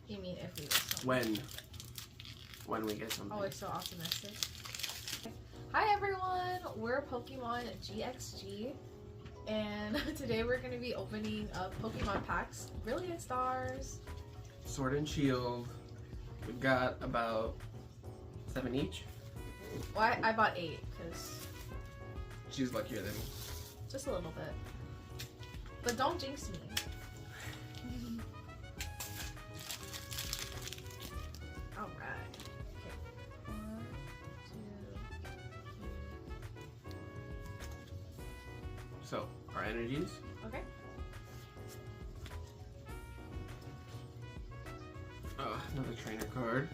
You mean if we get something? When we get something. Always so optimistic. Hi everyone, we're Pokemon GXG, and today we're going to be opening up Pokemon packs. Brilliant Stars. Sword and Shield. We've got about 7 each. Well, I bought 8 because She's luckier than me. just a little bit. But don't jinx me. Alright. Okay. 1, 2, 3. So, our energies. Okay. Oh, another trainer card.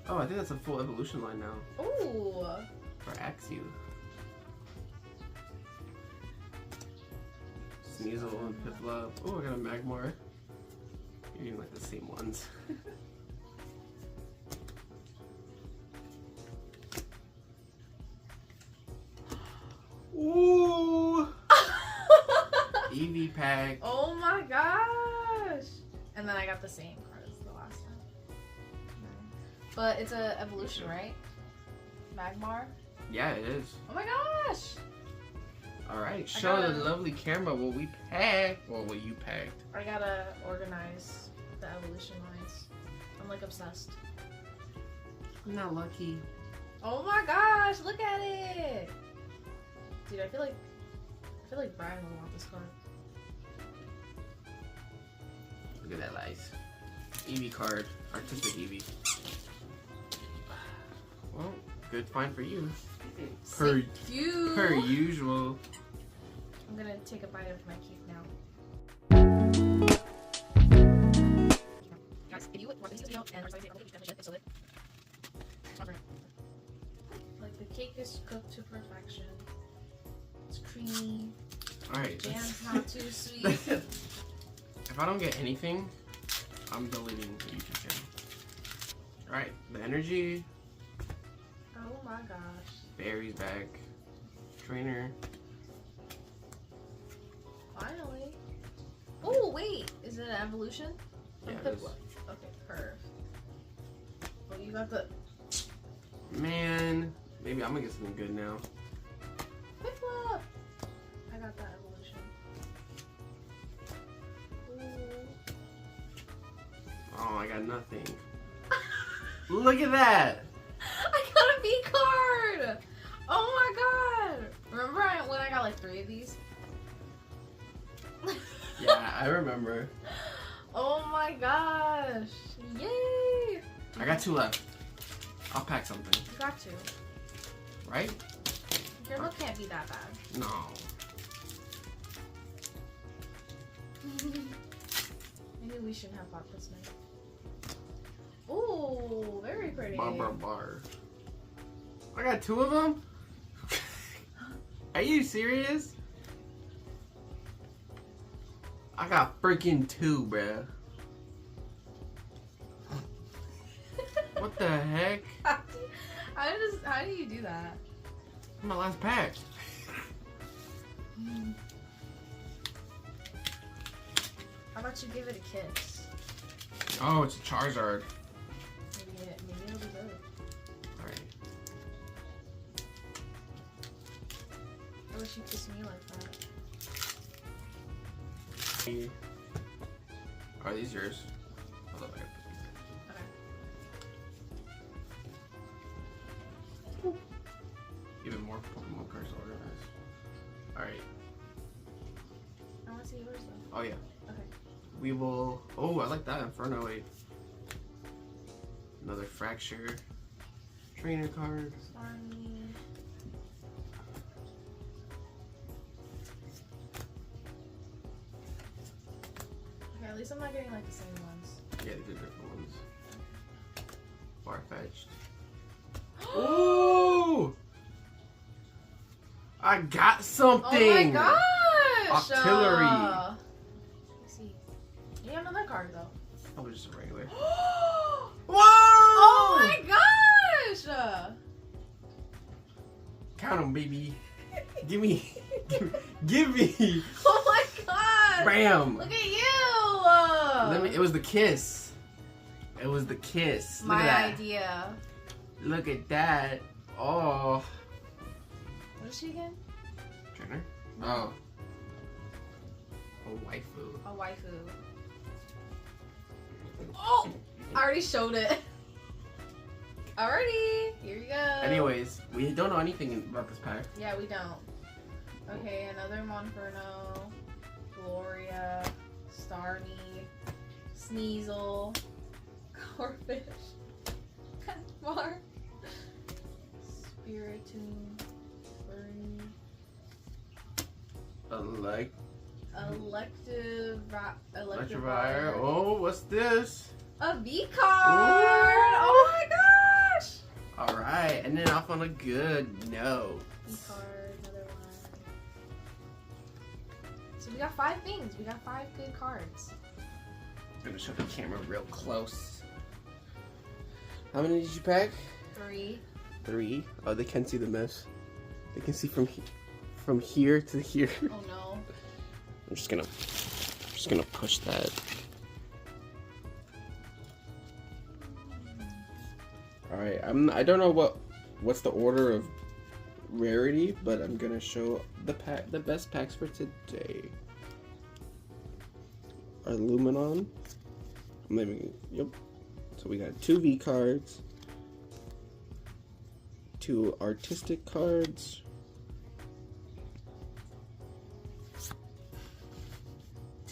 Oh, I think that's a full evolution line now. Ooh. For Axew. Sneasel and Piplup. Oh, I got a Magmar. You're using like the same ones. Ooh! Eevee pack. Oh my gosh! And then I got the same card as the last time. But it's a evolution, right? Magmar? Yeah, it is. Oh my gosh! Alright, show gotta- the lovely camera what we packed. Well, what you packed. I gotta organize the evolution lines. I'm like obsessed. I'm not lucky. Oh my gosh, look at it! Dude, I feel like Brian would want this card. Look at that lice. Eevee card. Artistic Eevee. Well, good find for you. Per You. usual. I'm gonna take a bite of my cake now. Guys, if you want this video and definitely share it so that like the cake is cooked to perfection. It's creamy. Alright. Jam's not too sweet. If I don't get anything, I'm deleting the YouTube channel. Alright, the energy. Oh my gosh. Barry's back. Trainer. Finally. Oh wait, is it an evolution? Yeah, From it is. Piplup. Okay, perf. Oh, you got the Man, maybe I'm gonna get something good now. Piplup. I got that evolution. Ooh. Oh, I got nothing. Look at that! I got a V card! Oh my god! Remember when I got like 3 of these? Yeah, I remember. Oh my gosh! Yay! I got 2 left. I'll pack something. You got to. Right? Your luck can't be that bad. No. Maybe we shouldn't have bought this night. Ooh, very pretty. Bar. I got 2 of them? Are you serious? I got freaking 2, bruh. What the heck? How do you do that? My last pack. How about you give it a kiss? Oh, it's a Charizard. Maybe it'll be good. Alright. I wish you kissed me like that. Are these yours? Hold up, I gotta put these in. Even more Pokemon cards organized. Alright. I want to see yours though. Oh yeah. Okay. We will. Oh, I like that Inferno. Wait. Another Fracture. Trainer card. Stormy. Okay, at least I'm not getting like the same ones. Yeah, these are different ones. Farfetched. Ooh! I got something! Oh my gosh! Artillery. Let's see. You have another card though. Oh, just a regular. Whoa! Whoa! Oh my gosh! Count them, baby. Give me. Give me. Oh my god! Bam! Look at you! It was the kiss. It was the kiss. Look My at that. idea. Look at that. Oh. What is she again? Trainer? Oh. A waifu. A waifu. Oh! I already showed it. Alrighty, here you go. Anyways, we don't know anything about this pack. Yeah, we don't. Okay, another Monferno, Gloria, Starmie, Sneasel, Corfish, Mar, Spiritomb, Furry, Electivire. Oh, what's this? A V card! Oh my gosh! Alright, and then off on a good note. V card, another one. So we got 5 things. We got 5 good cards. I'm gonna show the camera real close. How many did you pack? 3. 3. Oh, they can't see the mess. They can see from here to here. Oh no. I'm just gonna push that. All right, I don't know what's the order of rarity, but I'm gonna show the best packs for today. Our Luminon. Yep. So we got 2 V cards, 2 artistic cards.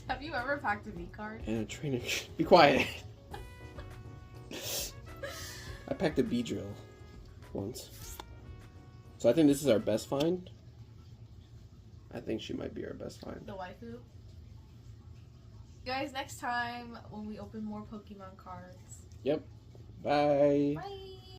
Have you ever packed a V card? And a trainer. Be quiet. I packed a Beedrill once. So I think this is our best find. I think she might be our best find. The waifu. Guys, next time when we open more Pokemon cards. Yep. Bye. Bye.